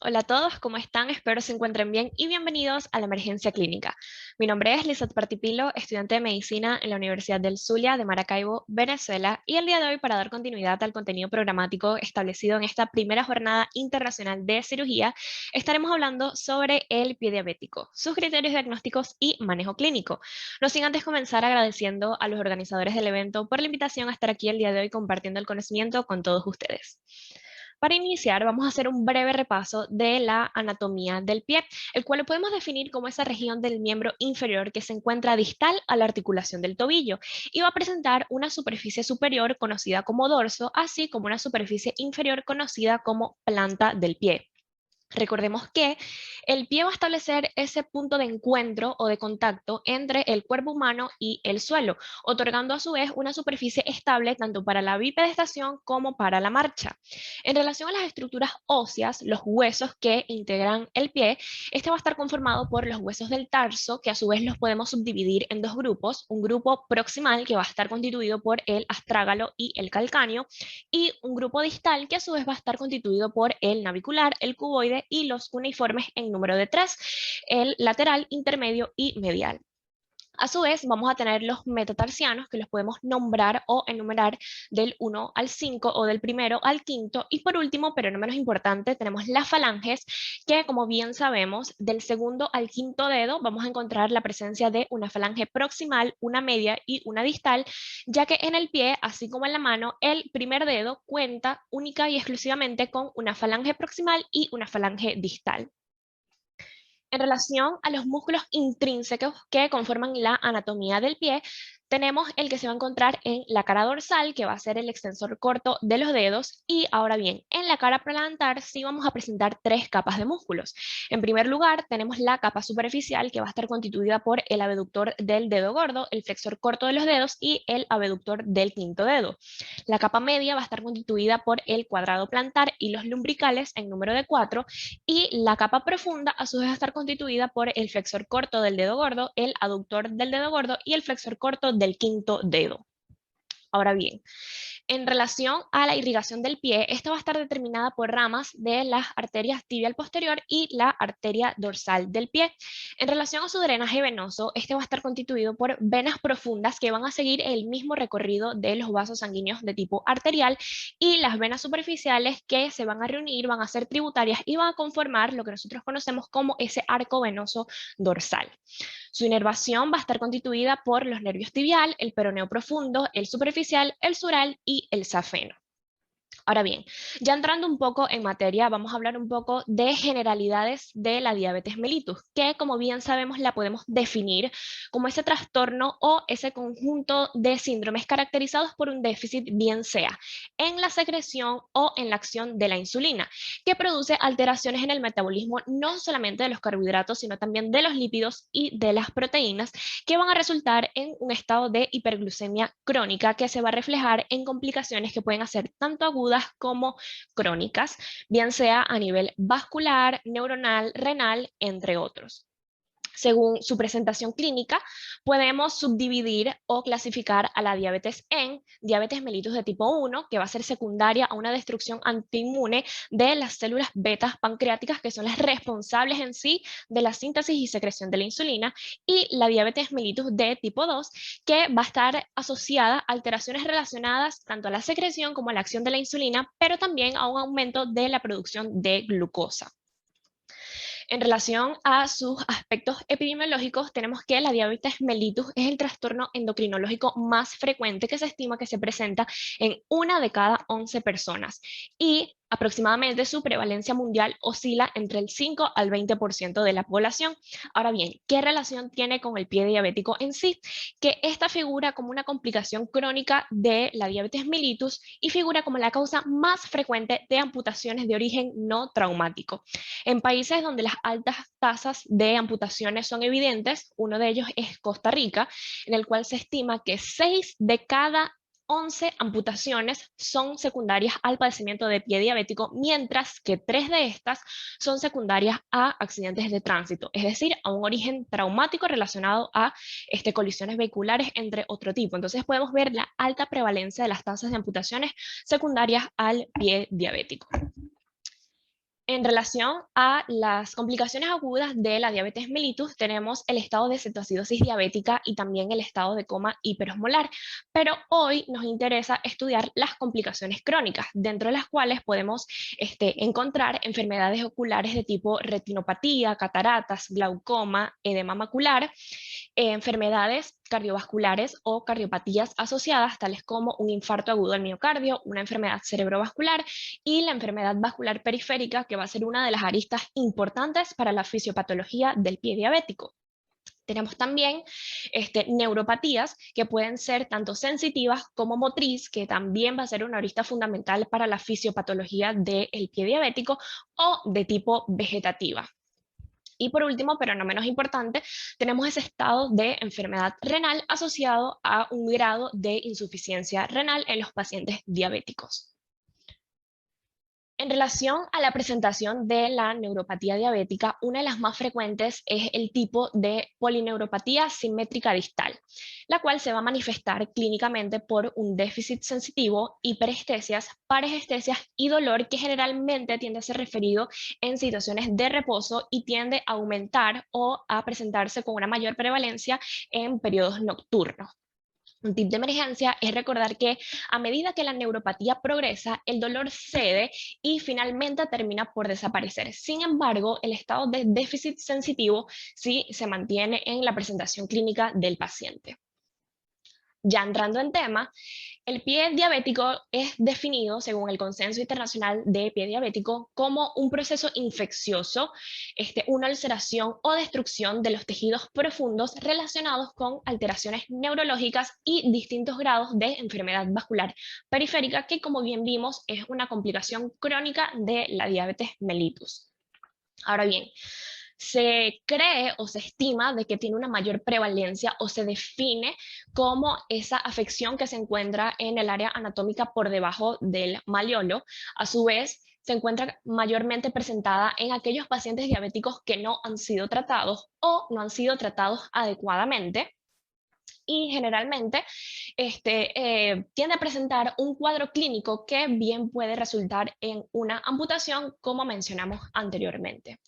Hola a todos, ¿cómo están? Espero se encuentren bien y bienvenidos a la Emergencia Clínica. Mi nombre es Lizeth Partipilo, estudiante de Medicina en la Universidad del Zulia de Maracaibo, Venezuela, y el día de hoy, para dar continuidad al contenido programático establecido en esta primera jornada internacional de cirugía, estaremos hablando sobre el pie diabético, sus criterios diagnósticos y manejo clínico. No sin antes comenzar agradeciendo a los organizadores del evento por la invitación a estar aquí el día de hoy compartiendo el conocimiento con todos ustedes. Para iniciar, vamos a hacer un breve repaso de la anatomía del pie, el cual lo podemos definir como esa región del miembro inferior que se encuentra distal a la articulación del tobillo y va a presentar una superficie superior conocida como dorso, así como una superficie inferior conocida como planta del pie. Recordemos que el pie va a establecer ese punto de encuentro o de contacto entre el cuerpo humano y el suelo, otorgando a su vez una superficie estable tanto para la bipedestación como para la marcha. En relación a las estructuras óseas, los huesos que integran el pie, este va a estar conformado por los huesos del tarso, que a su vez los podemos subdividir en dos grupos, un grupo proximal que va a estar constituido por el astrágalo y el calcáneo, y un grupo distal que a su vez va a estar constituido por el navicular, el cuboide y los cuneiformes en número de tres, el lateral, intermedio y medial. A su vez, vamos a tener los metatarsianos, que los podemos nombrar o enumerar del 1 al 5 o del primero al quinto. Y por último, pero no menos importante, tenemos las falanges, que como bien sabemos, del segundo al quinto dedo vamos a encontrar la presencia de una falange proximal, una media y una distal, ya que en el pie, así como en la mano, el primer dedo cuenta única y exclusivamente con una falange proximal y una falange distal. En relación a los músculos intrínsecos que conforman la anatomía del pie, tenemos el que se va a encontrar en la cara dorsal, que va a ser el extensor corto de los dedos, y ahora bien, en la cara plantar sí vamos a presentar tres capas de músculos. En primer lugar, tenemos la capa superficial, que va a estar constituida por el abductor del dedo gordo, el flexor corto de los dedos y el abductor del quinto dedo. La capa media va a estar constituida por el cuadrado plantar y los lumbricales en número de 4, y la capa profunda a su vez va a estar constituida por el flexor corto del dedo gordo, el aductor del dedo gordo y el flexor corto del quinto dedo. Ahora bien, en relación a la irrigación del pie, esta va a estar determinada por ramas de las arterias tibial posterior y la arteria dorsal del pie. En relación a su drenaje venoso, este va a estar constituido por venas profundas que van a seguir el mismo recorrido de los vasos sanguíneos de tipo arterial, y las venas superficiales que se van a reunir, van a ser tributarias y van a conformar lo que nosotros conocemos como ese arco venoso dorsal. Su inervación va a estar constituida por los nervios tibial, el peroneo profundo, el superficial, el sural y el safeno. Ahora bien, ya entrando un poco en materia, vamos a hablar un poco de generalidades de la diabetes mellitus, que como bien sabemos la podemos definir como ese trastorno o ese conjunto de síndromes caracterizados por un déficit, bien sea en la secreción o en la acción de la insulina, que produce alteraciones en el metabolismo no solamente de los carbohidratos, sino también de los lípidos y de las proteínas, que van a resultar en un estado de hiperglucemia crónica que se va a reflejar en complicaciones que pueden ser tanto agudas como crónicas, bien sea a nivel vascular, neuronal, renal, entre otros. Según su presentación clínica, podemos subdividir o clasificar a la diabetes en diabetes mellitus de tipo 1, que va a ser secundaria a una destrucción antiinmune de las células betas pancreáticas, que son las responsables en sí de la síntesis y secreción de la insulina, y la diabetes mellitus de tipo 2, que va a estar asociada a alteraciones relacionadas tanto a la secreción como a la acción de la insulina, pero también a un aumento de la producción de glucosa. En relación a sus aspectos epidemiológicos, tenemos que la diabetes mellitus es el trastorno endocrinológico más frecuente, que se estima que se presenta en 1 de cada 11 personas, y aproximadamente su prevalencia mundial oscila entre el 5 al 20% de la población. Ahora bien, ¿qué relación tiene con el pie diabético en sí? Que esta figura como una complicación crónica de la diabetes mellitus y figura como la causa más frecuente de amputaciones de origen no traumático. En países donde las altas tasas de amputaciones son evidentes, uno de ellos es Costa Rica, en el cual se estima que 6 de cada 11 amputaciones son secundarias al padecimiento de pie diabético, mientras que 3 de estas son secundarias a accidentes de tránsito, es decir, a un origen traumático relacionado a colisiones vehiculares, entre otro tipo. Entonces podemos ver la alta prevalencia de las tasas de amputaciones secundarias al pie diabético. En relación a las complicaciones agudas de la diabetes mellitus, tenemos el estado de cetoacidosis diabética y también el estado de coma hiperosmolar, pero hoy nos interesa estudiar las complicaciones crónicas, dentro de las cuales podemos encontrar enfermedades oculares de tipo retinopatía, cataratas, glaucoma, edema macular, enfermedades cardiovasculares o cardiopatías asociadas, tales como un infarto agudo del miocardio, una enfermedad cerebrovascular y la enfermedad vascular periférica, que va a ser una de las aristas importantes para la fisiopatología del pie diabético. Tenemos también neuropatías que pueden ser tanto sensitivas como motriz, que también va a ser una arista fundamental para la fisiopatología del pie diabético, o de tipo vegetativa. Y por último, pero no menos importante, tenemos ese estado de enfermedad renal asociado a un grado de insuficiencia renal en los pacientes diabéticos. En relación a la presentación de la neuropatía diabética, una de las más frecuentes es el tipo de polineuropatía simétrica distal, la cual se va a manifestar clínicamente por un déficit sensitivo, hiperestesias, parestesias y dolor, que generalmente tiende a ser referido en situaciones de reposo y tiende a aumentar o a presentarse con una mayor prevalencia en periodos nocturnos. Un tip de emergencia es recordar que a medida que la neuropatía progresa, el dolor cede y finalmente termina por desaparecer. Sin embargo, el estado de déficit sensitivo sí se mantiene en la presentación clínica del paciente. Ya entrando en tema, el pie diabético es definido, según el Consenso Internacional de Pie Diabético, como un proceso infeccioso, una ulceración o destrucción de los tejidos profundos relacionados con alteraciones neurológicas y distintos grados de enfermedad vascular periférica, que, como bien vimos, es una complicación crónica de la diabetes mellitus. Ahora bien, se cree o se estima de que tiene una mayor prevalencia, o se define como esa afección que se encuentra en el área anatómica por debajo del malleolo. A su vez, se encuentra mayormente presentada en aquellos pacientes diabéticos que no han sido tratados o no han sido adecuadamente, y generalmente tiende a presentar un cuadro clínico que bien puede resultar en una amputación, como mencionamos anteriormente.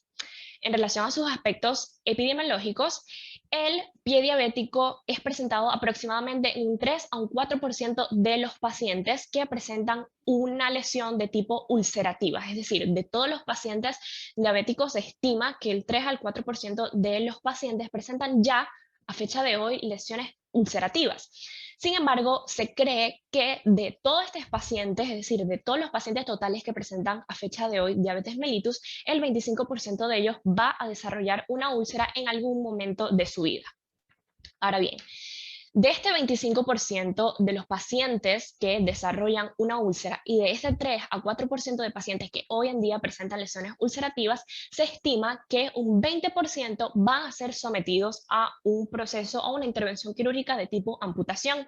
En relación a sus aspectos epidemiológicos, el pie diabético es presentado aproximadamente en un 3 a un 4% de los pacientes que presentan una lesión de tipo ulcerativa. Es decir, de todos los pacientes diabéticos se estima que el 3 al 4% de los pacientes presentan ya, a fecha de hoy, lesiones ulcerativas. Sin embargo, se cree que de todos estos pacientes, es decir, de todos los pacientes totales que presentan a fecha de hoy diabetes mellitus, el 25% de ellos va a desarrollar una úlcera en algún momento de su vida. Ahora bien, de este 25% de los pacientes que desarrollan una úlcera y de ese 3 a 4% de pacientes que hoy en día presentan lesiones ulcerativas, se estima que un 20% van a ser sometidos a un proceso o una intervención quirúrgica de tipo amputación.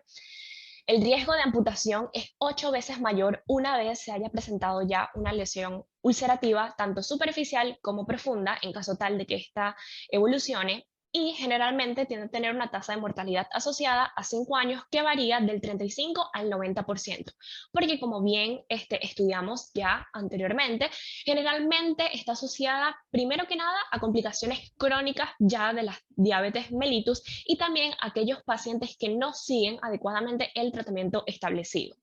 El riesgo de amputación es 8 veces mayor una vez se haya presentado ya una lesión ulcerativa, tanto superficial como profunda, en caso tal de que ésta evolucione, y generalmente tiende a tener una tasa de mortalidad asociada a 5 años que varía del 35 al 90%, porque, como bien estudiamos ya anteriormente, generalmente está asociada primero que nada a complicaciones crónicas ya de la diabetes mellitus, y también a aquellos pacientes que no siguen adecuadamente el tratamiento establecido.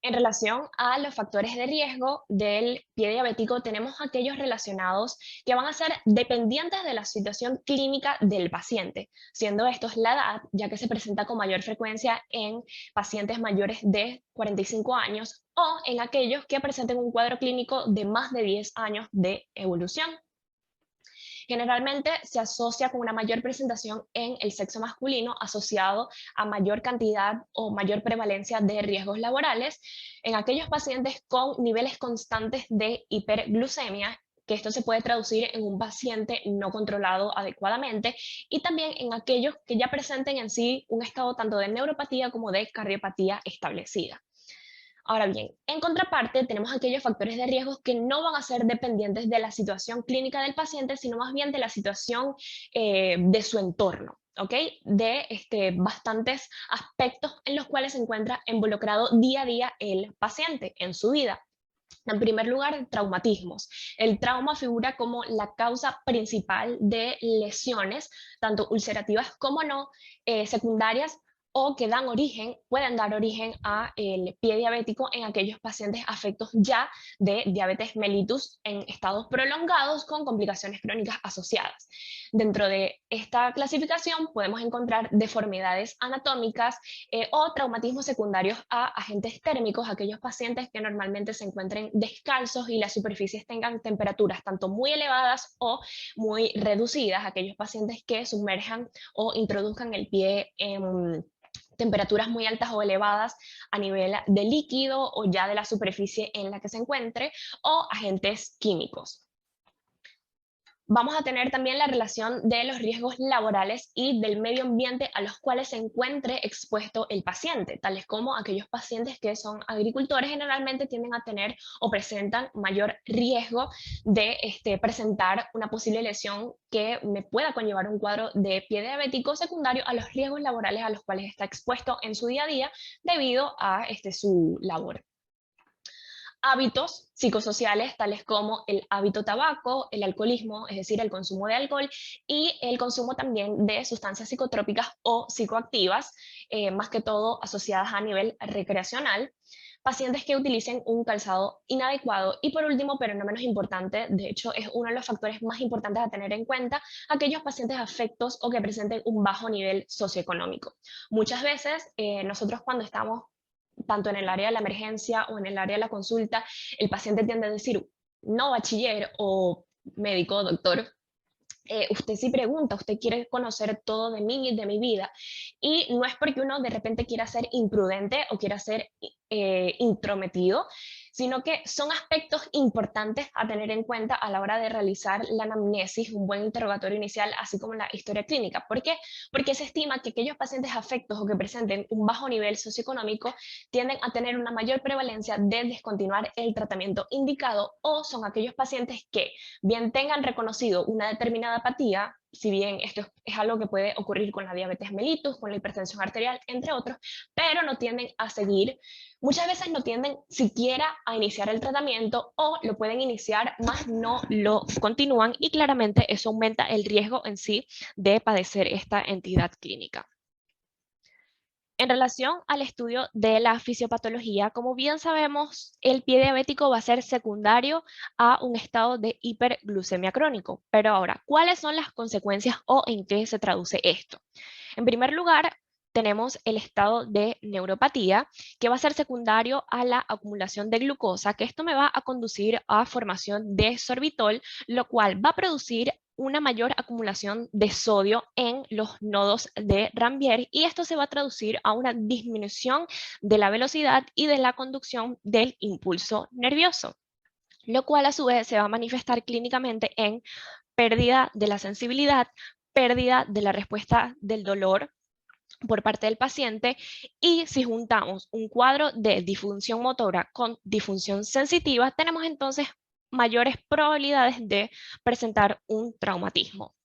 En relación a los factores de riesgo del pie diabético, tenemos aquellos relacionados que van a ser dependientes de la situación clínica del paciente, siendo estos la edad, ya que se presenta con mayor frecuencia en pacientes mayores de 45 años, o en aquellos que presenten un cuadro clínico de más de 10 años de evolución. Generalmente se asocia con una mayor presentación en el sexo masculino, asociado a mayor cantidad o mayor prevalencia de riesgos laborales en aquellos pacientes con niveles constantes de hiperglucemia, que esto se puede traducir en un paciente no controlado adecuadamente, y también en aquellos que ya presenten en sí un estado tanto de neuropatía como de cardiopatía establecida. Ahora bien, en contraparte, tenemos aquellos factores de riesgo que no van a ser dependientes de la situación clínica del paciente, sino más bien de la situación de su entorno, ¿ok? De bastantes aspectos en los cuales se encuentra involucrado día a día el paciente en su vida. En primer lugar, traumatismos. El trauma figura como la causa principal de lesiones, tanto ulcerativas como no, secundarias o que pueden dar origen a el pie diabético en aquellos pacientes afectos ya de diabetes mellitus en estados prolongados con complicaciones crónicas asociadas. Dentro de esta clasificación podemos encontrar deformidades anatómicas, o traumatismos secundarios a agentes térmicos, aquellos pacientes que normalmente se encuentren descalzos y las superficies tengan temperaturas tanto muy elevadas o muy reducidas, aquellos pacientes que sumerjan o introduzcan el pie en temperaturas muy altas o elevadas a nivel de líquido o ya de la superficie en la que se encuentre, o agentes químicos. Vamos a tener también la relación de los riesgos laborales y del medio ambiente a los cuales se encuentre expuesto el paciente, tales como aquellos pacientes que son agricultores generalmente tienden a tener o presentan mayor riesgo de presentar una posible lesión que me pueda conllevar un cuadro de pie diabético secundario a los riesgos laborales a los cuales está expuesto en su día a día debido a su labor. Hábitos psicosociales tales como el hábito tabaco, el alcoholismo, es decir, el consumo de alcohol y el consumo también de sustancias psicotrópicas o psicoactivas, más que todo asociadas a nivel recreacional, pacientes que utilicen un calzado inadecuado y por último, pero no menos importante, de hecho es uno de los factores más importantes a tener en cuenta, aquellos pacientes afectos o que presenten un bajo nivel socioeconómico. Muchas veces nosotros cuando estamos tanto en el área de la emergencia o en el área de la consulta, el paciente tiende a decir, no bachiller o médico, doctor, usted sí pregunta, usted quiere conocer todo de mí y de mi vida. Y no es porque uno de repente quiera ser imprudente o quiera ser intrometido, sino que son aspectos importantes a tener en cuenta a la hora de realizar la anamnesis, un buen interrogatorio inicial, así como la historia clínica. ¿Por qué? Porque se estima que aquellos pacientes afectos o que presenten un bajo nivel socioeconómico tienden a tener una mayor prevalencia de descontinuar el tratamiento indicado, o son aquellos pacientes que bien tengan reconocido una determinada apatía, si bien esto es algo que puede ocurrir con la diabetes mellitus, con la hipertensión arterial, entre otros, pero no tienden a seguir, muchas veces no tienden siquiera a iniciar el tratamiento o lo pueden iniciar, más no lo continúan y claramente eso aumenta el riesgo en sí de padecer esta entidad clínica. En relación al estudio de la fisiopatología, como bien sabemos, el pie diabético va a ser secundario a un estado de hiperglucemia crónico. Pero ahora, ¿cuáles son las consecuencias o en qué se traduce esto? En primer lugar, tenemos el estado de neuropatía, que va a ser secundario a la acumulación de glucosa, que esto me va a conducir a formación de sorbitol, lo cual va a producir una mayor acumulación de sodio en los nodos de Ranvier y esto se va a traducir a una disminución de la velocidad y de la conducción del impulso nervioso, lo cual a su vez se va a manifestar clínicamente en pérdida de la sensibilidad, pérdida de la respuesta del dolor por parte del paciente, y si juntamos un cuadro de disfunción motora con disfunción sensitiva, tenemos entonces mayores probabilidades de presentar un traumatismo.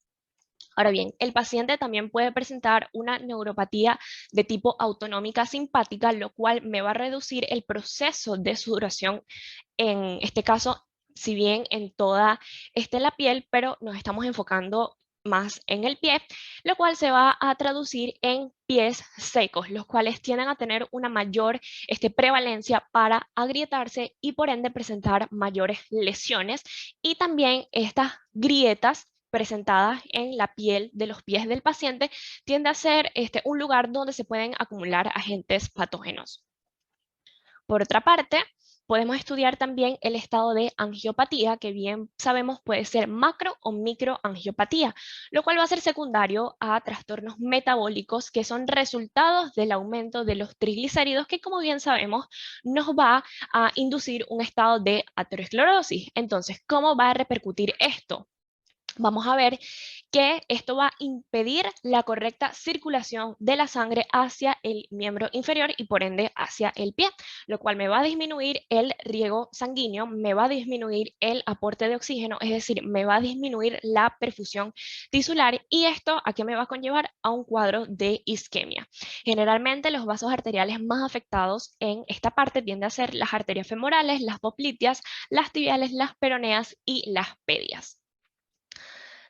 Ahora bien, el paciente también puede presentar una neuropatía de tipo autonómica simpática, lo cual me va a reducir el proceso de sudoración, en este caso, si bien en toda la piel, pero nos estamos enfocando más en el pie, lo cual se va a traducir en pies secos, los cuales tienden a tener una mayor prevalencia para agrietarse y por ende presentar mayores lesiones, y también estas grietas presentadas en la piel de los pies del paciente tiende a ser un lugar donde se pueden acumular agentes patógenos. Por otra parte, podemos estudiar también el estado de angiopatía, que bien sabemos puede ser macro o microangiopatía, lo cual va a ser secundario a trastornos metabólicos que son resultados del aumento de los triglicéridos, que como bien sabemos nos va a inducir un estado de aterosclerosis. Entonces, ¿cómo va a repercutir esto? Vamos a ver que esto va a impedir la correcta circulación de la sangre hacia el miembro inferior y por ende hacia el pie, lo cual me va a disminuir el riego sanguíneo, me va a disminuir el aporte de oxígeno, es decir, me va a disminuir la perfusión tisular y esto ¿a qué me va a conllevar? A un cuadro de isquemia. Generalmente los vasos arteriales más afectados en esta parte tienden a ser las arterias femorales, las popliteas, las tibiales, las peroneas y las pedias.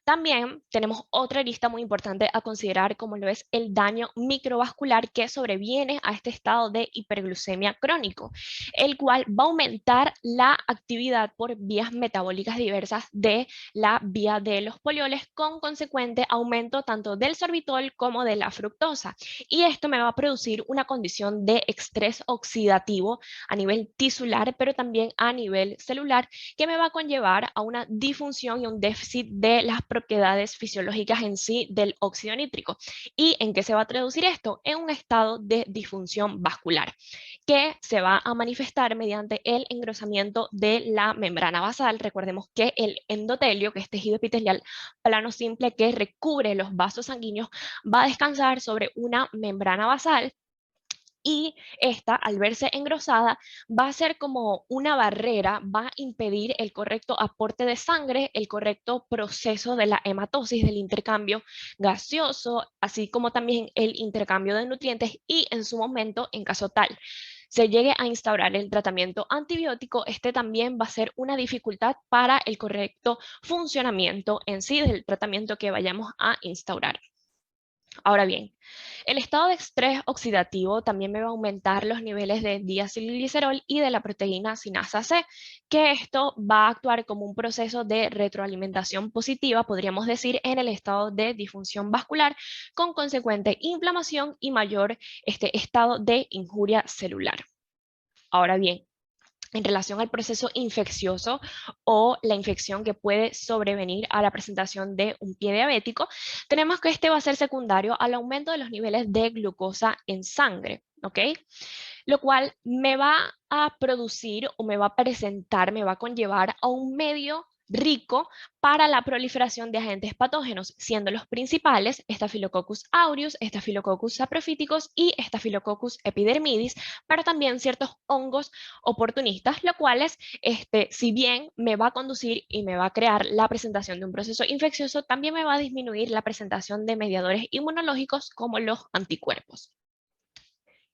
También tenemos otra lista muy importante a considerar, como lo es el daño microvascular que sobreviene a este estado de hiperglucemia crónico, el cual va a aumentar la actividad por vías metabólicas diversas de la vía de los polioles, con consecuente aumento tanto del sorbitol como de la fructosa. Y esto me va a producir una condición de estrés oxidativo a nivel tisular, pero también a nivel celular, que me va a conllevar a una disfunción y un déficit de las propiedades fisiológicas en sí del óxido nítrico. ¿Y en qué se va a traducir esto? En un estado de disfunción vascular, que se va a manifestar mediante el engrosamiento de la membrana basal. Recordemos que el endotelio, que es tejido epitelial plano simple que recubre los vasos sanguíneos, va a descansar sobre una membrana basal y esta, al verse engrosada, va a ser como una barrera, va a impedir el correcto aporte de sangre, el correcto proceso de la hematosis, del intercambio gaseoso, así como también el intercambio de nutrientes y en su momento, en caso tal, se llegue a instaurar el tratamiento antibiótico, este también va a ser una dificultad para el correcto funcionamiento en sí del tratamiento que vayamos a instaurar. Ahora bien, el estado de estrés oxidativo también me va a aumentar los niveles de diacilglicerol y de la proteína sinasa C, que esto va a actuar como un proceso de retroalimentación positiva, podríamos decir, en el estado de disfunción vascular, con consecuente inflamación y mayor estado de injuria celular. Ahora bien, en relación al proceso infeccioso o la infección que puede sobrevenir a la presentación de un pie diabético, tenemos que este va a ser secundario al aumento de los niveles de glucosa en sangre, ¿ok? Lo cual me va a producir o me va a presentar, me va a conllevar a un medio rico para la proliferación de agentes patógenos, siendo los principales Staphylococcus aureus, Staphylococcus saprophyticus y Staphylococcus epidermidis, pero también ciertos hongos oportunistas, lo cuales, si bien me va a conducir y me va a crear la presentación de un proceso infeccioso, también me va a disminuir la presentación de mediadores inmunológicos como los anticuerpos.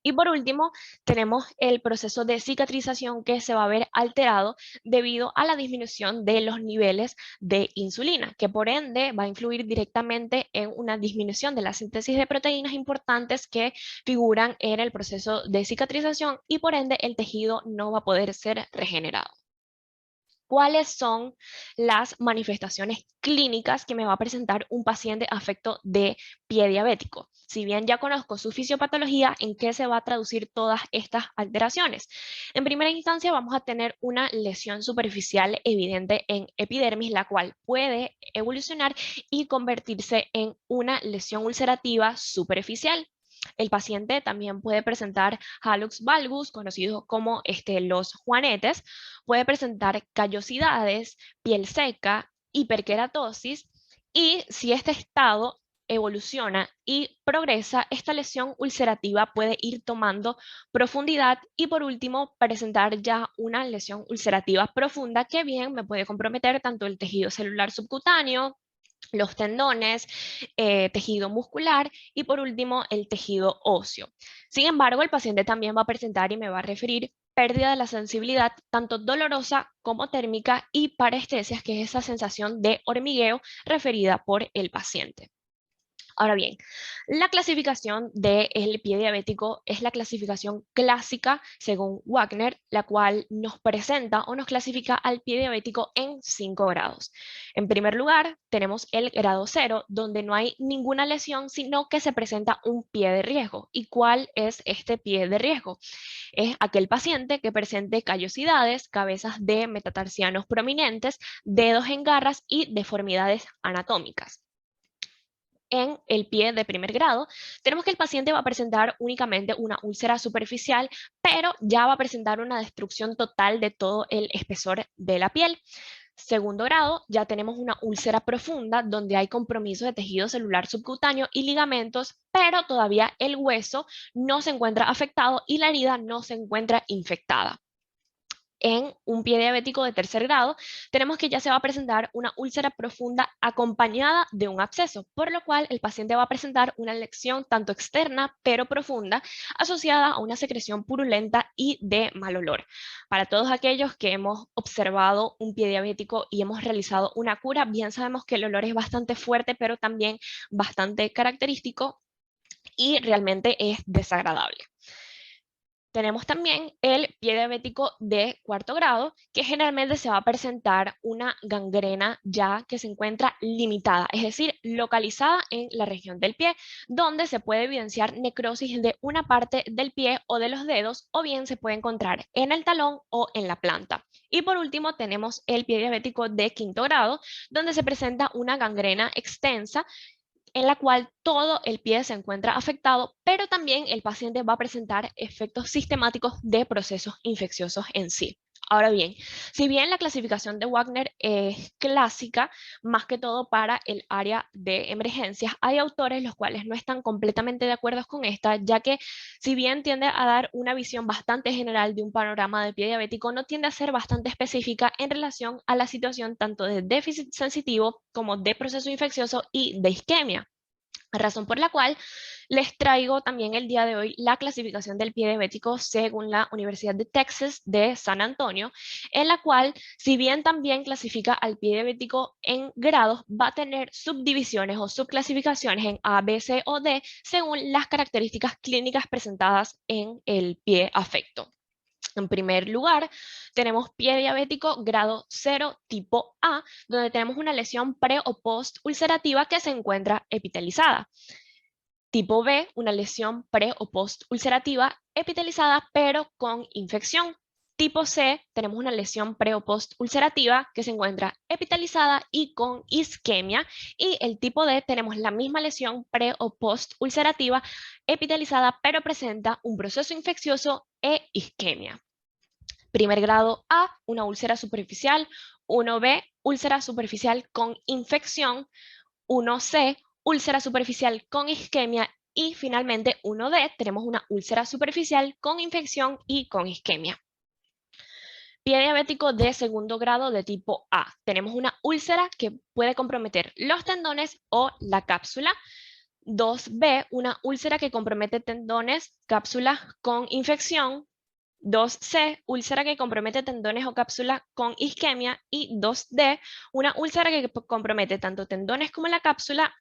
Y por último, tenemos el proceso de cicatrización que se va a ver alterado debido a la disminución de los niveles de insulina, que por ende va a influir directamente en una disminución de la síntesis de proteínas importantes que figuran en el proceso de cicatrización y por ende el tejido no va a poder ser regenerado. ¿Cuáles son las manifestaciones clínicas que me va a presentar un paciente afecto de pie diabético? Si bien ya conozco su fisiopatología, ¿en qué se va a traducir todas estas alteraciones? En primera instancia vamos a tener una lesión superficial evidente en epidermis, la cual puede evolucionar y convertirse en una lesión ulcerativa superficial. El paciente también puede presentar hallux valgus, conocidos como los juanetes, puede presentar callosidades, piel seca, hiperkeratosis y si este estado evoluciona y progresa, esta lesión ulcerativa puede ir tomando profundidad y por último presentar ya una lesión ulcerativa profunda que bien me puede comprometer tanto el tejido celular subcutáneo, los tendones, tejido muscular y por último el tejido óseo. Sin embargo, el paciente también va a presentar y me va a referir pérdida de la sensibilidad, tanto dolorosa como térmica y parestesias, que es esa sensación de hormigueo referida por el paciente. Ahora bien, la clasificación del pie diabético es la clasificación clásica según Wagner, la cual nos presenta o nos clasifica al pie diabético en 5 grados. En primer lugar, tenemos el grado 0, donde no hay ninguna lesión, sino que se presenta un pie de riesgo. ¿Y cuál es este pie de riesgo? Es aquel paciente que presente callosidades, cabezas de metatarsianos prominentes, dedos en garras y deformidades anatómicas. En el pie de primer grado, tenemos que el paciente va a presentar únicamente una úlcera superficial, pero ya va a presentar una destrucción total de todo el espesor de la piel. Segundo grado, ya tenemos una úlcera profunda donde hay compromiso de tejido celular subcutáneo y ligamentos, pero todavía el hueso no se encuentra afectado y la herida no se encuentra infectada. En un pie diabético de tercer grado, tenemos que ya se va a presentar una úlcera profunda acompañada de un absceso, por lo cual el paciente va a presentar una lesión tanto externa pero profunda asociada a una secreción purulenta y de mal olor. Para todos aquellos que hemos observado un pie diabético y hemos realizado una cura, bien sabemos que el olor es bastante fuerte, pero también bastante característico y realmente es desagradable. Tenemos también el pie diabético de cuarto grado, que generalmente se va a presentar una gangrena ya que se encuentra limitada, es decir, localizada en la región del pie, donde se puede evidenciar necrosis de una parte del pie o de los dedos, o bien se puede encontrar en el talón o en la planta. Y por último tenemos el pie diabético de quinto grado, donde se presenta una gangrena extensa en la cual todo el pie se encuentra afectado, pero también el paciente va a presentar efectos sistemáticos de procesos infecciosos en sí. Ahora bien, si bien la clasificación de Wagner es clásica, más que todo para el área de emergencias, hay autores los cuales no están completamente de acuerdo con esta, ya que si bien tiende a dar una visión bastante general de un panorama de pie diabético, no tiende a ser bastante específica en relación a la situación tanto de déficit sensitivo como de proceso infeccioso y de isquemia. Razón por la cual les traigo también el día de hoy la clasificación del pie diabético según la Universidad de Texas de San Antonio, en la cual, si bien también clasifica al pie diabético en grados, va a tener subdivisiones o subclasificaciones en A, B, C o D según las características clínicas presentadas en el pie afecto. En primer lugar, tenemos pie diabético grado 0 tipo A, donde tenemos una lesión pre o post ulcerativa que se encuentra epitelizada. Tipo B, una lesión pre o post ulcerativa epitelizada pero con infección. Tipo C, tenemos una lesión pre o post ulcerativa que se encuentra epitelizada y con isquemia. Y el tipo D, tenemos la misma lesión pre o post ulcerativa epitelizada pero presenta un proceso infeccioso e isquemia. Primer grado A, una úlcera superficial. 1B, úlcera superficial con infección. 1C, úlcera superficial con isquemia. Y finalmente 1D, tenemos una úlcera superficial con infección y con isquemia. Pie diabético de segundo grado de tipo A. Tenemos una úlcera que puede comprometer los tendones o la cápsula. 2B, una úlcera que compromete tendones, cápsulas con infección. 2C, úlcera que compromete tendones o cápsula con isquemia. Y 2D, una úlcera que compromete tanto tendones como la cápsula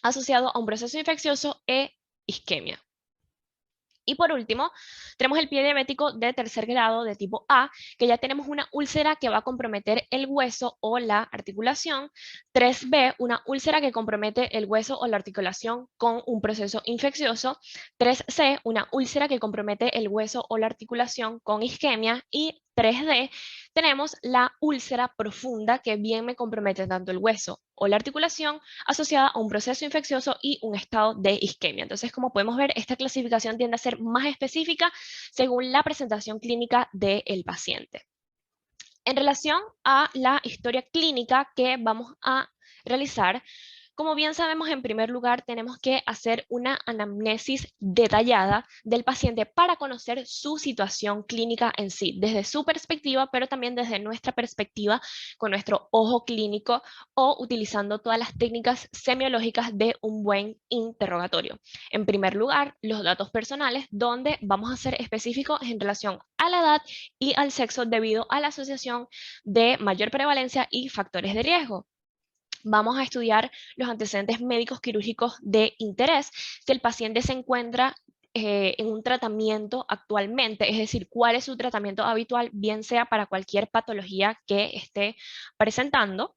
asociado a un proceso infeccioso e isquemia. Y por último, tenemos el pie diabético de tercer grado de tipo A, que ya tenemos una úlcera que va a comprometer el hueso o la articulación. 3B, una úlcera que compromete el hueso o la articulación con un proceso infeccioso. 3C, una úlcera que compromete el hueso o la articulación con isquemia. Y 3D, tenemos la úlcera profunda que bien me compromete tanto el hueso o la articulación asociada a un proceso infeccioso y un estado de isquemia. Entonces, como podemos ver, esta clasificación tiende a ser más específica según la presentación clínica del paciente. En relación a la historia clínica que vamos a realizar, como bien sabemos, en primer lugar tenemos que hacer una anamnesis detallada del paciente para conocer su situación clínica en sí, desde su perspectiva, pero también desde nuestra perspectiva con nuestro ojo clínico o utilizando todas las técnicas semiológicas de un buen interrogatorio. En primer lugar, los datos personales, donde vamos a ser específicos en relación a la edad y al sexo debido a la asociación de mayor prevalencia y factores de riesgo. Vamos a estudiar los antecedentes médicos quirúrgicos de interés, si el paciente se encuentra en un tratamiento actualmente, es decir, cuál es su tratamiento habitual, bien sea para cualquier patología que esté presentando.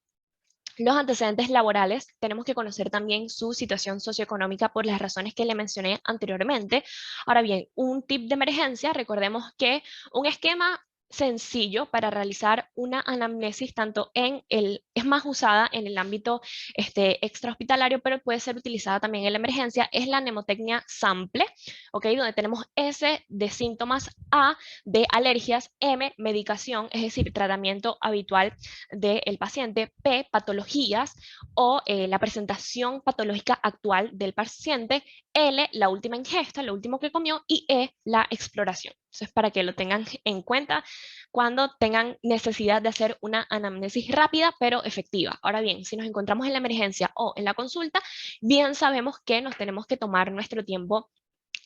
Los antecedentes laborales, tenemos que conocer también su situación socioeconómica por las razones que le mencioné anteriormente. Ahora bien, un tip de emergencia, recordemos que un esquema sencillo para realizar una anamnesis, es más usada en el ámbito extrahospitalario, pero puede ser utilizada también en la emergencia, es la mnemotecnia SAMPLE, ¿ok? Donde tenemos S de síntomas, A de alergias, M medicación, es decir, tratamiento habitual del paciente, P patologías o la presentación patológica actual del paciente, L la última ingesta, lo último que comió, y E la exploración. Eso es para que lo tengan en cuenta cuando tengan necesidad de hacer una anamnesis rápida pero efectiva. Ahora bien, si nos encontramos en la emergencia o en la consulta, bien sabemos que nos tenemos que tomar nuestro tiempo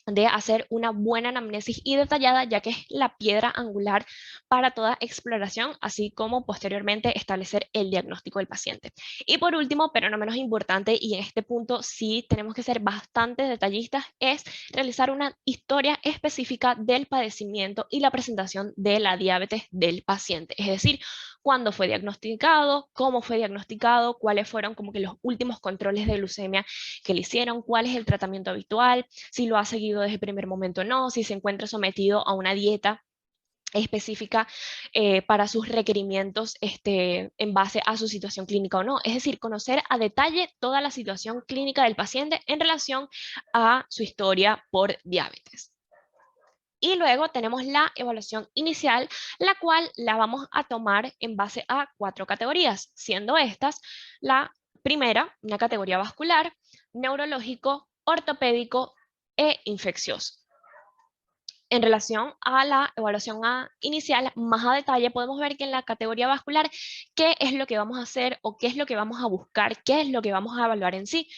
de hacer una buena anamnesis y detallada, ya que es la piedra angular para toda exploración, así como posteriormente establecer el diagnóstico del paciente. Y por último, pero no menos importante, y en este punto sí tenemos que ser bastante detallistas, es realizar una historia específica del padecimiento y la presentación de la diabetes del paciente. Es decir, cuándo fue diagnosticado, cómo fue diagnosticado, cuáles fueron como que los últimos controles de glucemia que le hicieron, cuál es el tratamiento habitual, si lo ha seguido desde el primer momento o no, si se encuentra sometido a una dieta específica para sus requerimientos en base a su situación clínica o no. Es decir, conocer a detalle toda la situación clínica del paciente en relación a su historia por diabetes. Y luego tenemos la evaluación inicial, la cual la vamos a tomar en base a 4 categorías, siendo estas la primera, una categoría vascular, neurológico, ortopédico e infeccioso. En relación a la inicial, más a detalle, podemos ver que en la categoría vascular, qué es lo que vamos a hacer o qué es lo que vamos a buscar, qué es lo que vamos a evaluar en sí.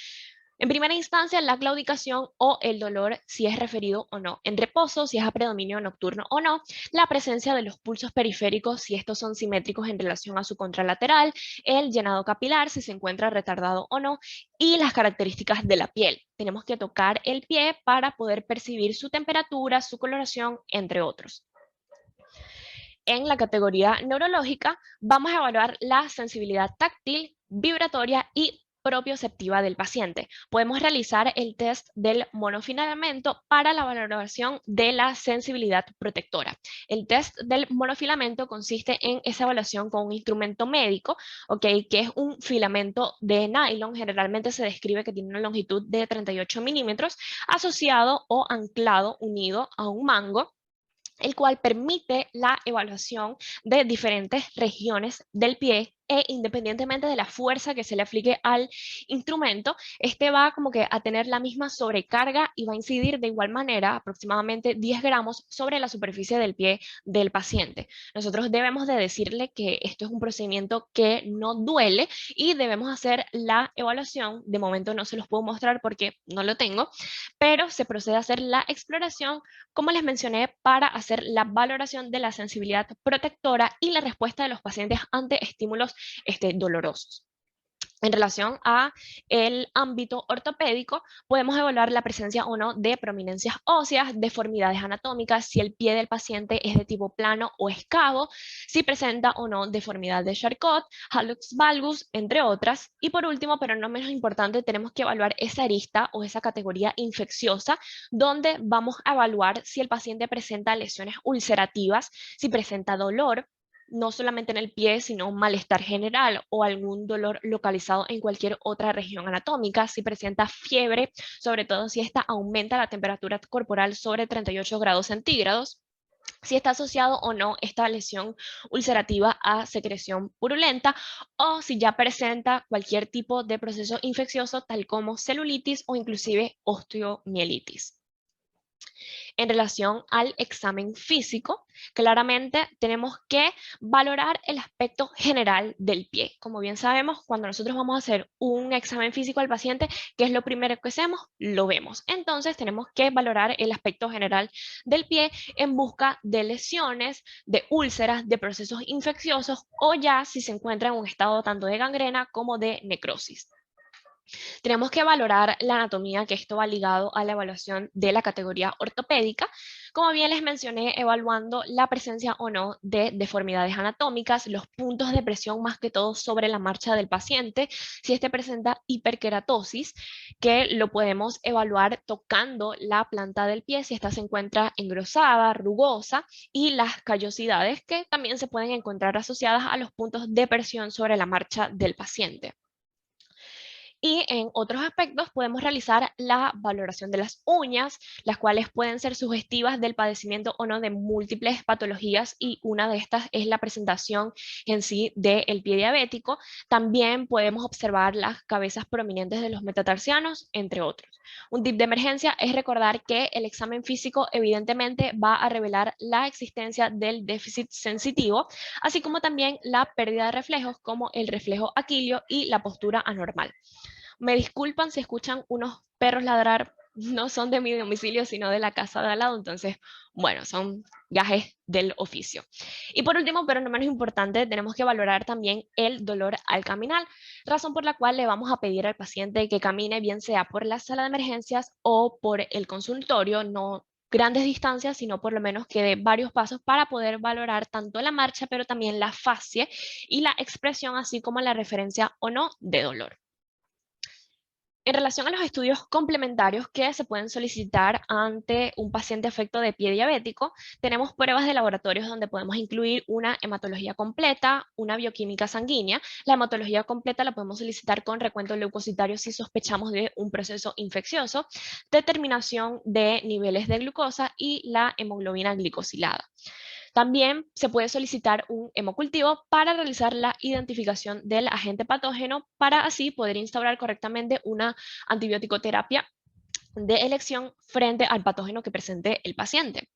En primera instancia, la claudicación o el dolor, si es referido o no en reposo, si es a predominio nocturno o no, la presencia de los pulsos periféricos, si estos son simétricos en relación a su contralateral, el llenado capilar, si se encuentra retardado o no, y las características de la piel. Tenemos que tocar el pie para poder percibir su temperatura, su coloración, entre otros. En la categoría neurológica, vamos a evaluar la sensibilidad táctil, vibratoria y propioceptiva del paciente. Podemos realizar el test del monofilamento para la valoración de la sensibilidad protectora. El test del monofilamento consiste en esa evaluación con un instrumento médico, ¿okay? Que es un filamento de nylon, generalmente se describe que tiene una longitud de 38 milímetros, asociado o anclado, unido a un mango, el cual permite la evaluación de diferentes regiones del pie e independientemente de la fuerza que se le aplique al instrumento, este va como que a tener la misma sobrecarga y va a incidir de igual manera, aproximadamente 10 gramos, sobre la superficie del pie del paciente. Nosotros debemos de decirle que esto es un procedimiento que no duele y debemos hacer la evaluación. De momento no se los puedo mostrar porque no lo tengo, pero se procede a hacer la exploración, como les mencioné, para hacer la valoración de la sensibilidad protectora y la respuesta de los pacientes ante estímulos dolorosos. En relación a el ámbito ortopédico, podemos evaluar la presencia o no de prominencias óseas, deformidades anatómicas, si el pie del paciente es de tipo plano o escavo, si presenta o no deformidad de Charcot, hallux valgus, entre otras. Y por último, pero no menos importante, tenemos que evaluar esa arista o esa categoría infecciosa, donde vamos a evaluar si el paciente presenta lesiones ulcerativas, si presenta dolor, no solamente en el pie, sino un malestar general o algún dolor localizado en cualquier otra región anatómica, si presenta fiebre, sobre todo si esta aumenta la temperatura corporal sobre 38 grados centígrados, si está asociado o no esta lesión ulcerativa a secreción purulenta, o si ya presenta cualquier tipo de proceso infeccioso tal como celulitis o inclusive osteomielitis. En relación al examen físico, claramente tenemos que valorar el aspecto general del pie. Como bien sabemos, cuando nosotros vamos a hacer un examen físico al paciente, ¿qué es lo primero que hacemos? Lo vemos. Entonces tenemos que valorar el aspecto general del pie en busca de lesiones, de úlceras, de procesos infecciosos o ya si se encuentra en un estado tanto de gangrena como de necrosis. Tenemos que valorar la anatomía, que esto va ligado a la evaluación de la categoría ortopédica. Como bien les mencioné, evaluando la presencia o no de deformidades anatómicas, los puntos de presión más que todo sobre la marcha del paciente, si este presenta hiperkeratosis, que lo podemos evaluar tocando la planta del pie, si esta se encuentra engrosada, rugosa, y las callosidades que también se pueden encontrar asociadas a los puntos de presión sobre la marcha del paciente. Y en otros aspectos podemos realizar la valoración de las uñas, las cuales pueden ser sugestivas del padecimiento o no de múltiples patologías, y una de estas es la presentación en sí del pie diabético. También podemos observar las cabezas prominentes de los metatarsianos, entre otros. Un tip de emergencia es recordar que el examen físico evidentemente va a revelar la existencia del déficit sensitivo, así como también la pérdida de reflejos como el reflejo aquilio y la postura anormal. Me disculpan si escuchan unos perros ladrar, no son de mi domicilio, sino de la casa de al lado, entonces, bueno, son gajes del oficio. Y por último, pero no menos importante, tenemos que valorar también el dolor al caminar, razón por la cual le vamos a pedir al paciente que camine, bien sea por la sala de emergencias o por el consultorio, no grandes distancias, sino por lo menos que dé varios pasos para poder valorar tanto la marcha, pero también la fascia y la expresión, así como la referencia o no de dolor. En relación a los estudios complementarios que se pueden solicitar ante un paciente afecto de pie diabético, tenemos pruebas de laboratorios donde podemos incluir una hematología completa, una bioquímica sanguínea. La hematología completa la podemos solicitar con recuento leucocitario si sospechamos de un proceso infeccioso, determinación de niveles de glucosa y la hemoglobina glicosilada. También se puede solicitar un hemocultivo para realizar la identificación del agente patógeno, para así poder instaurar correctamente una antibiótico-terapia de elección frente al patógeno que presente el paciente.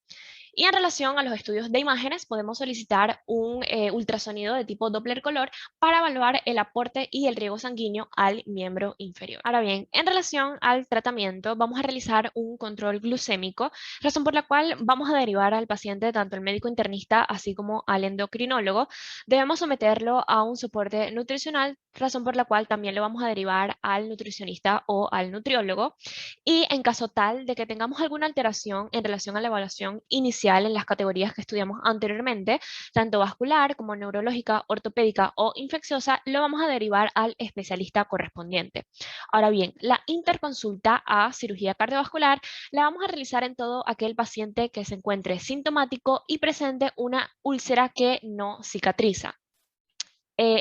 Y en relación a los estudios de imágenes, podemos solicitar un ultrasonido de tipo Doppler color para evaluar el aporte y el riego sanguíneo al miembro inferior. Ahora bien, en relación al tratamiento, vamos a realizar un control glucémico, razón por la cual vamos a derivar al paciente, tanto el médico internista así como al endocrinólogo. Debemos someterlo a un soporte nutricional, razón por la cual también lo vamos a derivar al nutricionista o al nutriólogo. Y en caso tal de que tengamos alguna alteración en relación a la evaluación inicial en las categorías que estudiamos anteriormente, tanto vascular como neurológica, ortopédica o infecciosa, lo vamos a derivar al especialista correspondiente. Ahora bien, la interconsulta a cirugía cardiovascular la vamos a realizar en todo aquel paciente que se encuentre sintomático y presente una úlcera que no cicatriza.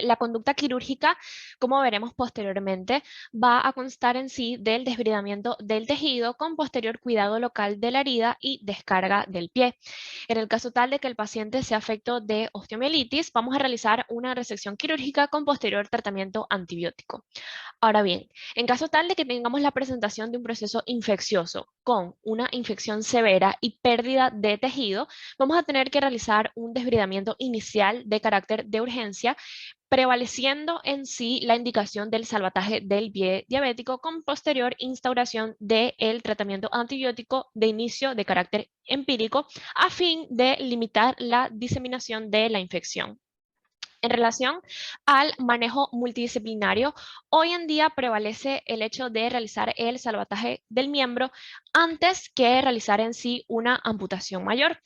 La conducta quirúrgica, como veremos posteriormente, va a constar en sí del desbridamiento del tejido con posterior cuidado local de la herida y descarga del pie. En el caso tal de que el paciente sea afecto de osteomielitis, vamos a realizar una resección quirúrgica con posterior tratamiento antibiótico. Ahora bien, en caso tal de que tengamos la presentación de un proceso infeccioso con una infección severa y pérdida de tejido, vamos a tener que realizar un desbridamiento inicial de carácter de urgencia, prevaleciendo en sí la indicación del salvataje del pie diabético con posterior instauración del tratamiento antibiótico de inicio de carácter empírico, a fin de limitar la diseminación de la infección. En relación al manejo multidisciplinario, hoy en día prevalece el hecho de realizar el salvataje del miembro antes que realizar en sí una amputación mayor,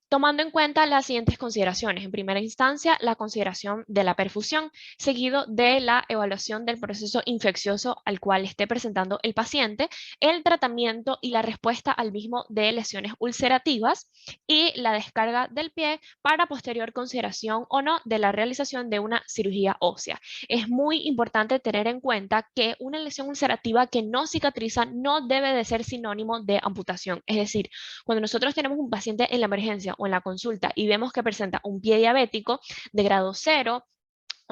tomando en cuenta las siguientes consideraciones. En primera instancia, la consideración de la perfusión, seguido de la evaluación del proceso infeccioso al cual esté presentando el paciente, el tratamiento y la respuesta al mismo de lesiones ulcerativas, y la descarga del pie para posterior consideración o no de la realización de una cirugía ósea. Es muy importante tener en cuenta que una lesión ulcerativa que no cicatriza no debe de ser sinónimo de amputación. Es decir, cuando nosotros tenemos un paciente en la emergencia o en la consulta y vemos que presenta un pie diabético de grado 0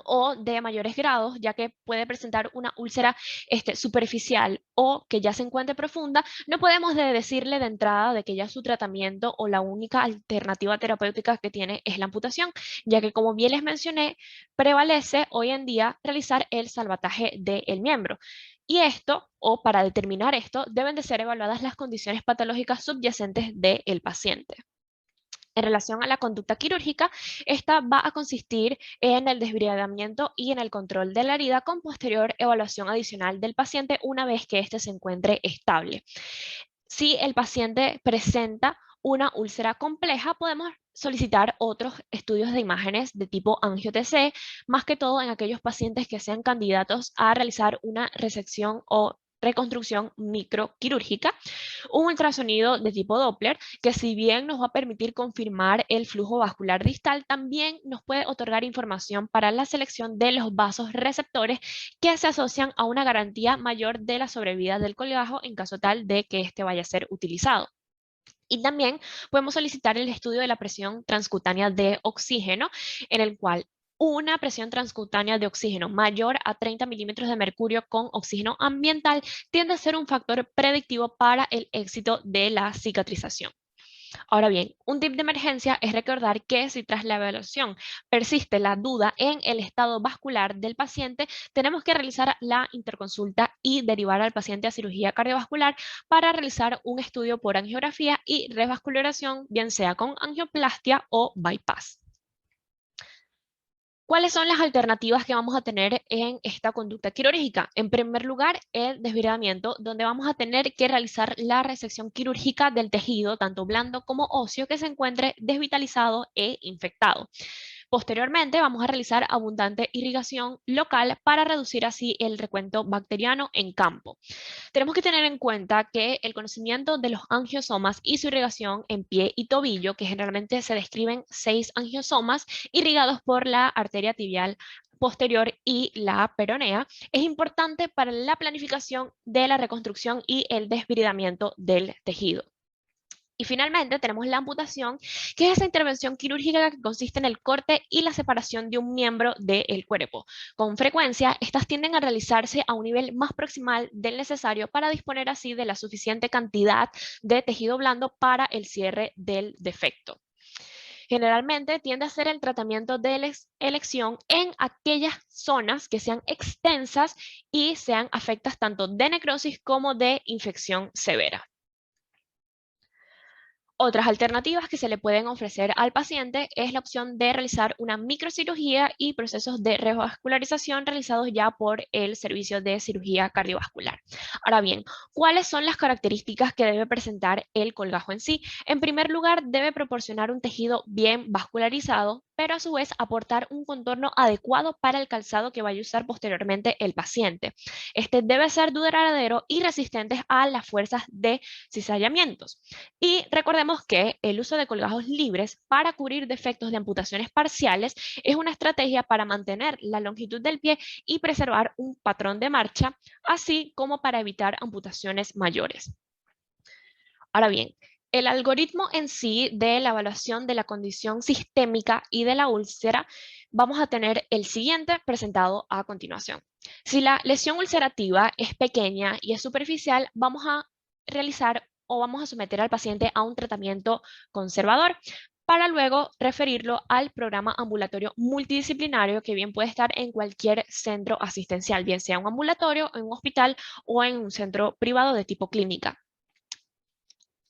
o de mayores grados, ya que puede presentar una úlcera superficial o que ya se encuentre profunda, no podemos decirle de entrada de que ya su tratamiento o la única alternativa terapéutica que tiene es la amputación, ya que, como bien les mencioné, prevalece hoy en día realizar el salvataje del miembro. Y esto, o para determinar esto, deben de ser evaluadas las condiciones patológicas subyacentes del paciente. En relación a la conducta quirúrgica, esta va a consistir en el desbridamiento y en el control de la herida con posterior evaluación adicional del paciente una vez que éste se encuentre estable. Si el paciente presenta una úlcera compleja, podemos solicitar otros estudios de imágenes de tipo angio-TC, más que todo en aquellos pacientes que sean candidatos a realizar una resección o reconstrucción microquirúrgica, un ultrasonido de tipo Doppler, que si bien nos va a permitir confirmar el flujo vascular distal, también nos puede otorgar información para la selección de los vasos receptores que se asocian a una garantía mayor de la sobrevida del colgajo en caso tal de que éste vaya a ser utilizado. Y también podemos solicitar el estudio de la presión transcutánea de oxígeno, en el cual una presión transcutánea de oxígeno mayor a 30 milímetros de mercurio con oxígeno ambiental tiende a ser un factor predictivo para el éxito de la cicatrización. Ahora bien, un tip de emergencia es recordar que si tras la evaluación persiste la duda en el estado vascular del paciente, tenemos que realizar la interconsulta y derivar al paciente a cirugía cardiovascular para realizar un estudio por angiografía y revascularización, bien sea con angioplastia o bypass. ¿Cuáles son las alternativas que vamos a tener en esta conducta quirúrgica? En primer lugar, el desbridamiento, donde vamos a tener que realizar la resección quirúrgica del tejido, tanto blando como óseo, que se encuentre desvitalizado e infectado. Posteriormente, vamos a realizar abundante irrigación local para reducir así el recuento bacteriano en campo. Tenemos que tener en cuenta que el conocimiento de los angiosomas y su irrigación en pie y tobillo, que generalmente se describen 6 angiosomas irrigados por la arteria tibial posterior y la peronea, es importante para la planificación de la reconstrucción y el desbridamiento del tejido. Y finalmente tenemos la amputación, que es esa intervención quirúrgica que consiste en el corte y la separación de un miembro del cuerpo. Con frecuencia, estas tienden a realizarse a un nivel más proximal del necesario para disponer así de la suficiente cantidad de tejido blando para el cierre del defecto. Generalmente tiende a ser el tratamiento de elección en aquellas zonas que sean extensas y sean afectas tanto de necrosis como de infección severa. Otras alternativas que se le pueden ofrecer al paciente es la opción de realizar una microcirugía y procesos de revascularización realizados ya por el servicio de cirugía cardiovascular. Ahora bien, ¿cuáles son las características que debe presentar el colgajo en sí? En primer lugar, debe proporcionar un tejido bien vascularizado, pero a su vez aportar un contorno adecuado para el calzado que vaya a usar posteriormente el paciente. Este debe ser duradero y resistente a las fuerzas de cizallamientos. Y recordemos que el uso de colgajos libres para cubrir defectos de amputaciones parciales es una estrategia para mantener la longitud del pie y preservar un patrón de marcha, así como para evitar amputaciones mayores. Ahora bien, el algoritmo en sí de la evaluación de la condición sistémica y de la úlcera, vamos a tener el siguiente presentado a continuación. Si la lesión ulcerativa es pequeña y es superficial, vamos a realizar o vamos a someter al paciente a un tratamiento conservador para luego referirlo al programa ambulatorio multidisciplinario que bien puede estar en cualquier centro asistencial, bien sea un ambulatorio, en un hospital o en un centro privado de tipo clínica.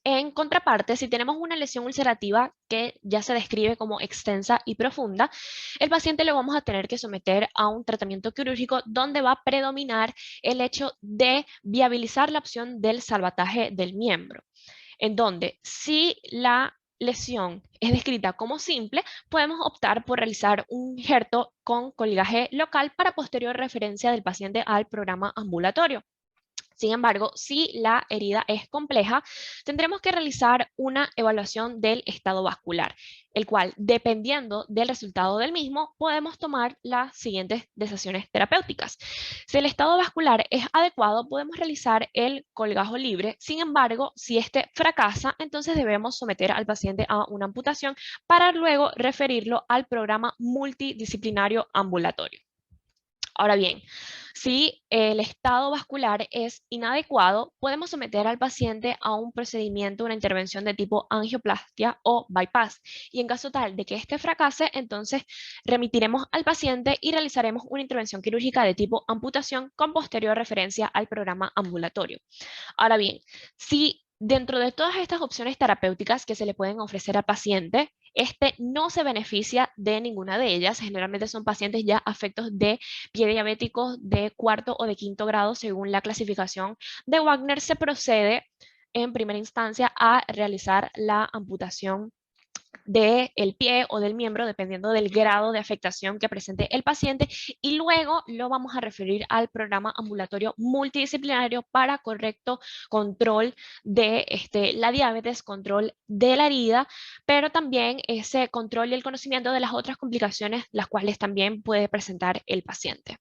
En contraparte, si tenemos una lesión ulcerativa que ya se describe como extensa y profunda, el paciente lo vamos a tener que someter a un tratamiento quirúrgico donde va a predominar el hecho de viabilizar la opción del salvataje del miembro, en donde si la lesión es descrita como simple, podemos optar por realizar un injerto con colgaje local para posterior referencia del paciente al programa ambulatorio. Sin embargo, si la herida es compleja, tendremos que realizar una evaluación del estado vascular, el cual, dependiendo del resultado del mismo, podemos tomar las siguientes decisiones terapéuticas. Si el estado vascular es adecuado, podemos realizar el colgajo libre. Sin embargo, si este fracasa, entonces debemos someter al paciente a una amputación para luego referirlo al programa multidisciplinario ambulatorio. Ahora bien, si el estado vascular es inadecuado, podemos someter al paciente a un procedimiento, una intervención de tipo angioplastia o bypass. Y en caso tal de que este fracase, entonces remitiremos al paciente y realizaremos una intervención quirúrgica de tipo amputación con posterior referencia al programa ambulatorio. Ahora bien, si Dentro de todas estas opciones terapéuticas que se le pueden ofrecer al paciente, este no se beneficia de ninguna de ellas. Generalmente son pacientes ya afectos de pie diabético de cuarto o de quinto grado, según la clasificación de Wagner. Se procede en primera instancia a realizar la amputación del pie o del miembro, dependiendo del grado de afectación que presente el paciente, y luego lo vamos a referir al programa ambulatorio multidisciplinario para correcto control de la diabetes, control de la herida, pero también ese control y el conocimiento de las otras complicaciones, las cuales también puede presentar el paciente.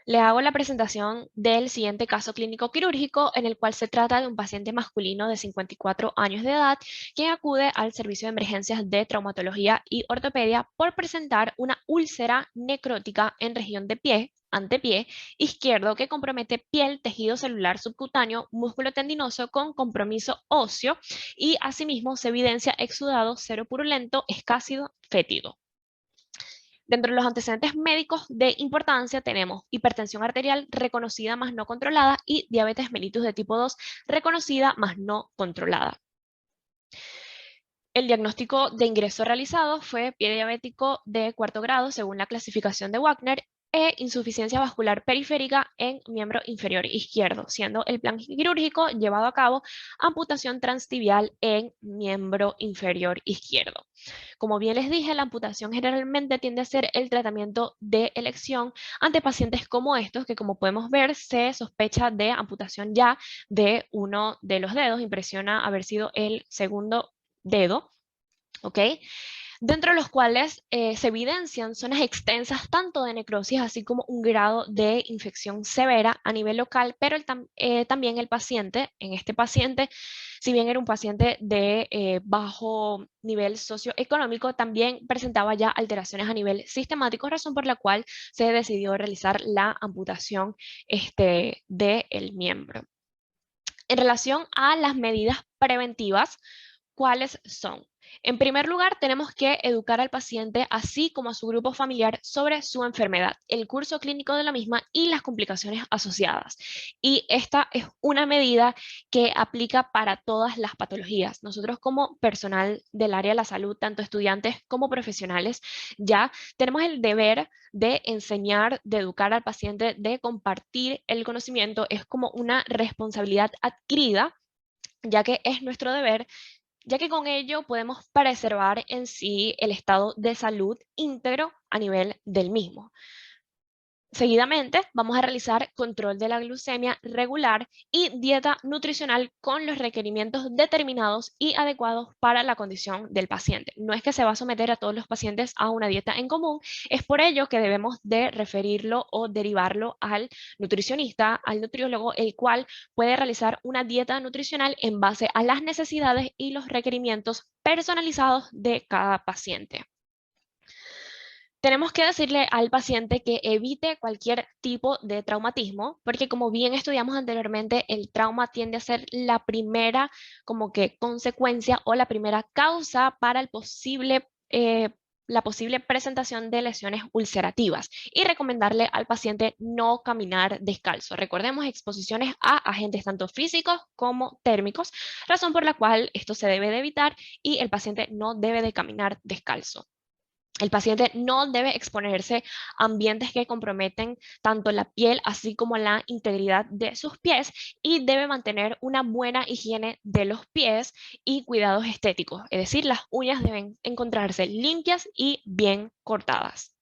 Le hago la presentación del siguiente caso clínico quirúrgico, en el cual se trata de un paciente masculino de 54 años de edad que acude al servicio de emergencias de traumatología y ortopedia por presentar una úlcera necrótica en región de pie, antepié izquierdo, que compromete piel, tejido celular subcutáneo, músculo tendinoso con compromiso óseo, y asimismo se evidencia exudado seropurulento escásido fétido. Dentro de los antecedentes médicos de importancia tenemos hipertensión arterial reconocida más no controlada y diabetes mellitus de tipo 2 reconocida más no controlada. El diagnóstico de ingreso realizado fue pie diabético de cuarto grado según la clasificación de Wagner e insuficiencia vascular periférica en miembro inferior izquierdo, siendo el plan quirúrgico llevado a cabo amputación transtibial en miembro inferior izquierdo. Como bien les dije, la amputación generalmente tiende a ser el tratamiento de elección ante pacientes como estos, que como podemos ver se sospecha de amputación ya de uno de los dedos, impresiona haber sido el segundo dedo, ¿ok? Dentro de los cuales se evidencian zonas extensas tanto de necrosis así como un grado de infección severa a nivel local, pero también el paciente, en este paciente, si bien era un paciente de bajo nivel socioeconómico, también presentaba ya alteraciones a nivel sistemático, razón por la cual se decidió realizar la amputación del miembro. En relación a las medidas preventivas, ¿cuáles son? En primer lugar, tenemos que educar al paciente, así como a su grupo familiar, sobre su enfermedad, el curso clínico de la misma y las complicaciones asociadas. Y esta es una medida que aplica para todas las patologías. Nosotros como personal del área de la salud, tanto estudiantes como profesionales, ya tenemos el deber de enseñar, de educar al paciente, de compartir el conocimiento. Es como una responsabilidad adquirida, ya que es nuestro deber, ya que con ello podemos preservar en sí el estado de salud íntegro a nivel del mismo. Seguidamente, vamos a realizar control de la glucemia regular y dieta nutricional con los requerimientos determinados y adecuados para la condición del paciente. No es que se va a someter a todos los pacientes a una dieta en común, es por ello que debemos de referirlo o derivarlo al nutricionista, al nutriólogo, el cual puede realizar una dieta nutricional en base a las necesidades y los requerimientos personalizados de cada paciente. Tenemos que decirle al paciente que evite cualquier tipo de traumatismo, porque como bien estudiamos anteriormente, el trauma tiende a ser la primera como que consecuencia o la primera causa para la posible presentación de lesiones ulcerativas, y recomendarle al paciente no caminar descalzo. Recordemos, exposiciones a agentes tanto físicos como térmicos, razón por la cual esto se debe de evitar y el paciente no debe de caminar descalzo. El paciente no debe exponerse a ambientes que comprometen tanto la piel así como la integridad de sus pies, y debe mantener una buena higiene de los pies y cuidados estéticos, es decir, las uñas deben encontrarse limpias y bien cortadas.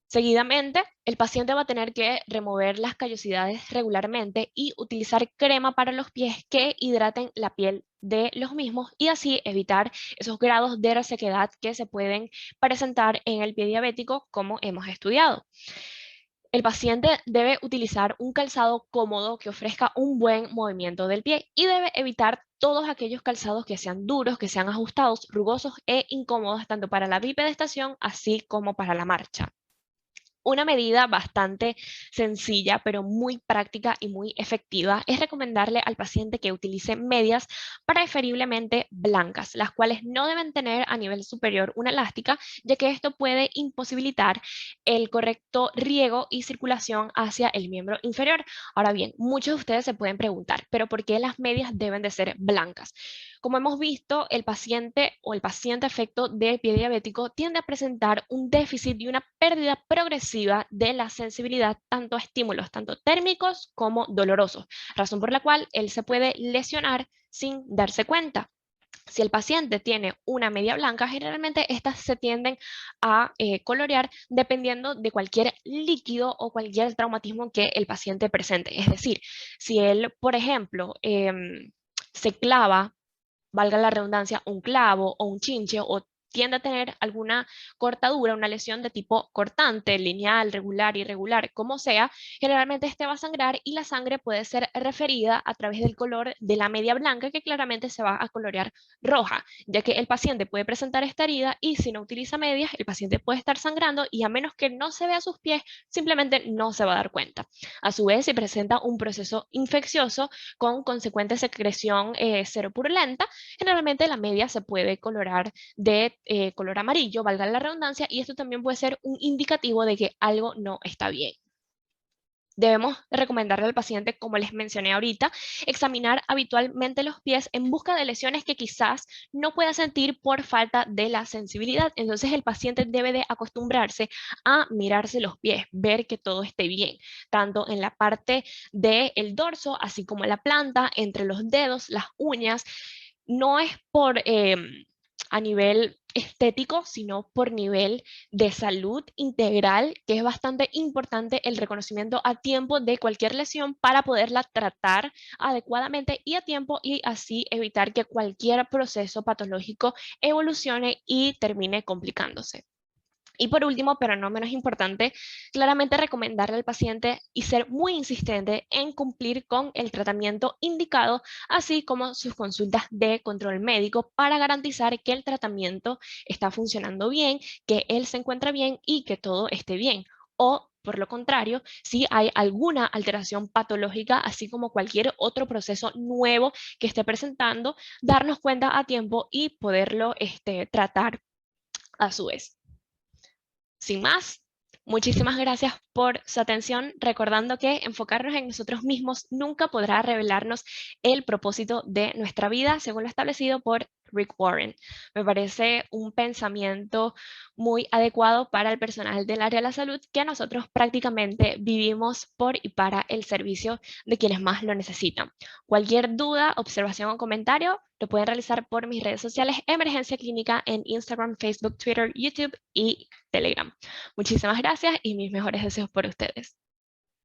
Seguidamente, el paciente va a tener que remover las callosidades regularmente y utilizar crema para los pies que hidraten la piel de los mismos, y así evitar esos grados de resequedad que se pueden presentar en el pie diabético, como hemos estudiado. El paciente debe utilizar un calzado cómodo que ofrezca un buen movimiento del pie, y debe evitar todos aquellos calzados que sean duros, que sean ajustados, rugosos e incómodos tanto para la bipedestación así como para la marcha. Una medida bastante sencilla, pero muy práctica y muy efectiva, es recomendarle al paciente que utilice medias preferiblemente blancas, las cuales no deben tener a nivel superior una elástica, ya que esto puede imposibilitar el correcto riego y circulación hacia el miembro inferior. Ahora bien, muchos de ustedes se pueden preguntar, ¿pero por qué las medias deben de ser blancas? Como hemos visto, el paciente o el paciente afecto de pie diabético tiende a presentar un déficit y una pérdida progresiva de la sensibilidad tanto a estímulos, tanto térmicos como dolorosos, razón por la cual él se puede lesionar sin darse cuenta. Si el paciente tiene una media blanca, generalmente estas se tienden a colorear dependiendo de cualquier líquido o cualquier traumatismo que el paciente presente. Es decir, si él, por ejemplo, se clava, valga la redundancia, un clavo o un chinche o tiende a tener alguna cortadura, una lesión de tipo cortante, lineal, regular, irregular, como sea, generalmente este va a sangrar y la sangre puede ser referida a través del color de la media blanca que claramente se va a colorear roja, ya que el paciente puede presentar esta herida y si no utiliza medias, el paciente puede estar sangrando y a menos que no se vea sus pies, simplemente no se va a dar cuenta. A su vez, si presenta un proceso infeccioso con consecuente secreción seropurulenta, generalmente la media se puede colorar de color amarillo, valga la redundancia, y esto también puede ser un indicativo de que algo no está bien. Debemos recomendarle al paciente, como les mencioné ahorita, examinar habitualmente los pies en busca de lesiones que quizás no pueda sentir por falta de la sensibilidad. Entonces el paciente debe de acostumbrarse a mirarse los pies, ver que todo esté bien, tanto en la parte del dorso, así como en la planta, entre los dedos, las uñas. No es por a nivel estético, sino por nivel de salud integral, que es bastante importante el reconocimiento a tiempo de cualquier lesión para poderla tratar adecuadamente y a tiempo y así evitar que cualquier proceso patológico evolucione y termine complicándose. Y por último, pero no menos importante, claramente recomendarle al paciente y ser muy insistente en cumplir con el tratamiento indicado, así como sus consultas de control médico para garantizar que el tratamiento está funcionando bien, que él se encuentra bien y que todo esté bien. O, por lo contrario, si hay alguna alteración patológica, así como cualquier otro proceso nuevo que esté presentando, darnos cuenta a tiempo y poderlo tratar a su vez. Sin más, muchísimas gracias por su atención, recordando que enfocarnos en nosotros mismos nunca podrá revelarnos el propósito de nuestra vida, según lo establecido por Rick Warren. Me parece un pensamiento muy adecuado para el personal del área de la salud, que nosotros prácticamente vivimos por y para el servicio de quienes más lo necesitan. Cualquier duda, observación o comentario lo pueden realizar por mis redes sociales Emergencia Clínica en Instagram, Facebook, Twitter, YouTube y Telegram. Muchísimas gracias y mis mejores deseos por ustedes.